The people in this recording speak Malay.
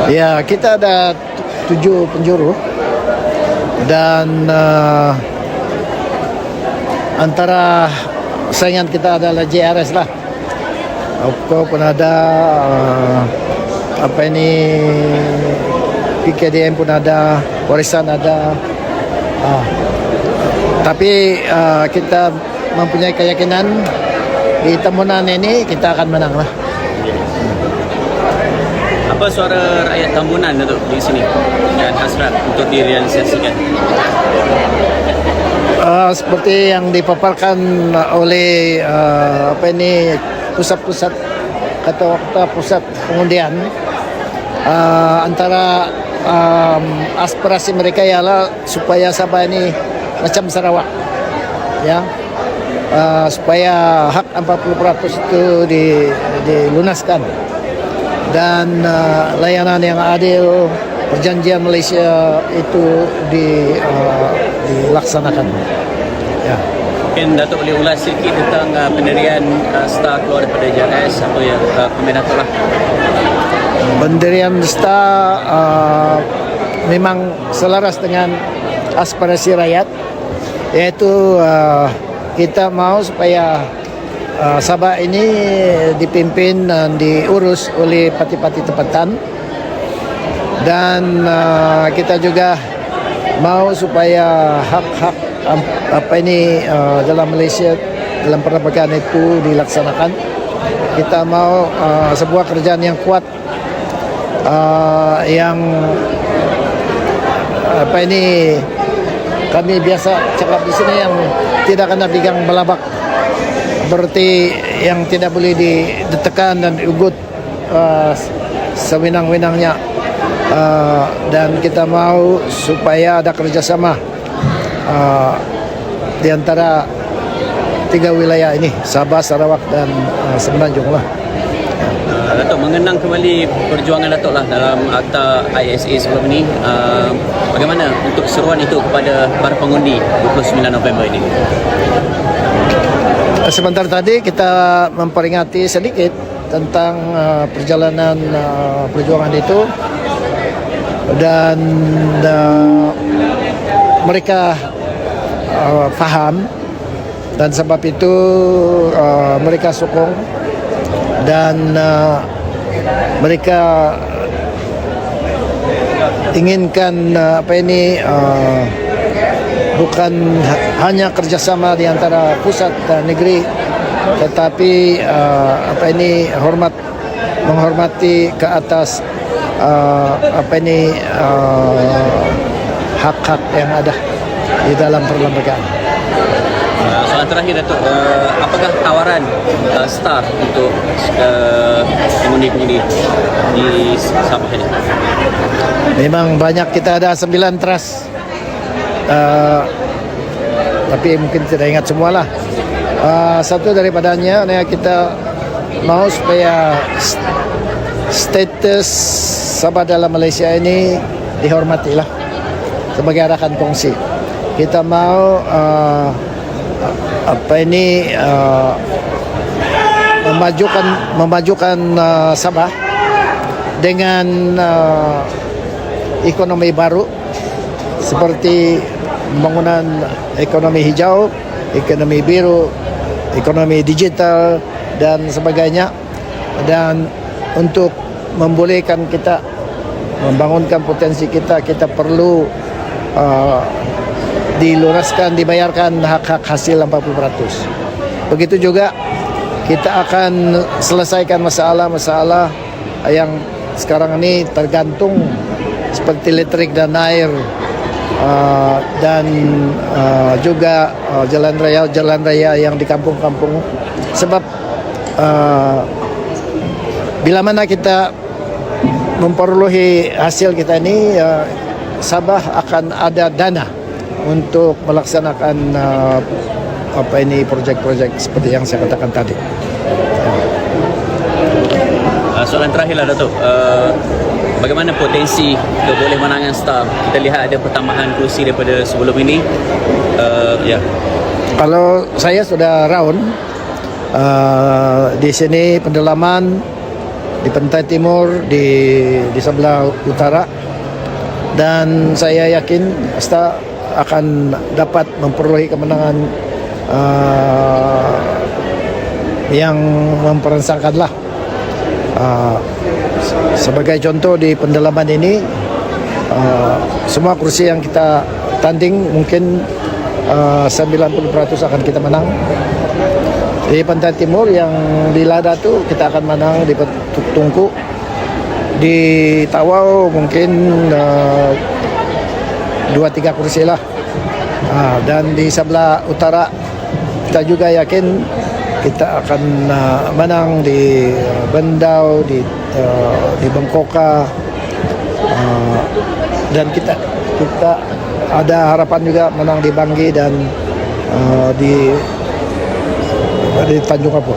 Ya, kita ada 7 penjuru dan antara saingan kita adalah JRS lah. Opco pun ada, PKDM pun ada, Warisan ada. Tapi kita mempunyai keyakinan di Tambunan ini kita akan menang lah. Apa suara rakyat Tambunan untuk di sini dan hasrat untuk direalisasikan? Seperti yang dipaparkan oleh pusat-pusat kata pusat pengundian, antara aspirasi mereka ialah supaya Sabah ini macam Sarawak, ya, supaya hak 40% itu dilunaskan dan layanan yang adil, perjanjian Malaysia itu dilaksanakan. Ya. Mungkin Datuk boleh ulas sedikit tentang pendirian STAR keluar daripada JRS atau yang komen Datuk lah. Pendirian STAR memang selaras dengan aspirasi rakyat, iaitu kita mau supaya Sabah ini dipimpin dan diurus oleh parti-parti tempatan, dan kita juga mau supaya hak-hak dalam Malaysia dalam perlembagaan itu dilaksanakan. Kita mau sebuah kerajaan yang kuat, yang kami biasa cakap di sini, yang tidak kena pinggang belabak, berarti yang tidak boleh ditekan dan diugut sewenang-wenangnya. Dan kita mau supaya ada kerjasama di antara 3 wilayah ini, Sabah, Sarawak dan Semenanjung lah. Datuk, mengenang kembali perjuangan Datuk lah dalam Akta ISA sebelum ini, bagaimana untuk seruan itu kepada para pengundi 29 November ini? Sebentar tadi kita memperingati sedikit tentang perjalanan perjuangan itu, dan mereka faham, dan sebab itu mereka sokong, dan mereka inginkan bukan hanya kerjasama di antara pusat dan negeri, tetapi menghormati ke atas hak-hak yang ada di dalam perlembagaan. Soalan terakhir Datuk, apakah tawaran STAR untuk pengundi-pengundi di Sabah ini? Memang banyak, kita ada 9 trust, tapi mungkin tidak ingat semualah. Satu daripadanya kita mau supaya status Sabah dalam Malaysia ini dihormatilah sebagai rakan kongsi. Kita mau memajukan Sabah dengan ekonomi baru, seperti pembangunan ekonomi hijau, ekonomi biru, ekonomi digital dan sebagainya. Dan untuk membolehkan kita membangunkan potensi kita, kita perlu dilunaskan, dibayarkan hak-hak hasil 40%. Begitu juga kita akan selesaikan masalah-masalah yang sekarang ini tergantung, seperti listrik dan air, dan juga jalan raya yang di kampung-kampung. Sebab bila mana kita memperolehi hasil kita ini, Sabah akan ada dana untuk melaksanakan projek-projek seperti yang saya katakan tadi. Soalan terakhir lah Datuk, bagaimana potensi untuk boleh menangan STAR? Kita lihat ada pertambahan kerusi daripada sebelum ini. Kalau saya sudah round di sini pendalaman di Pantai Timur, di sebelah utara. Dan saya yakin Asta akan dapat memperoleh kemenangan yang memperangsangkan lah. Sebagai contoh di pendalaman ini, semua kursi yang kita tanding mungkin 90% akan kita menang. Di Pantai Timur yang di Lada tu kita akan menang di Tungku. Di Tawau mungkin 2-3 kursi lah. Dan di sebelah utara kita juga yakin kita akan menang di Bendau, di Bengkoka, dan kita ada harapan juga menang di Banggi dan di Tanjung Kapur.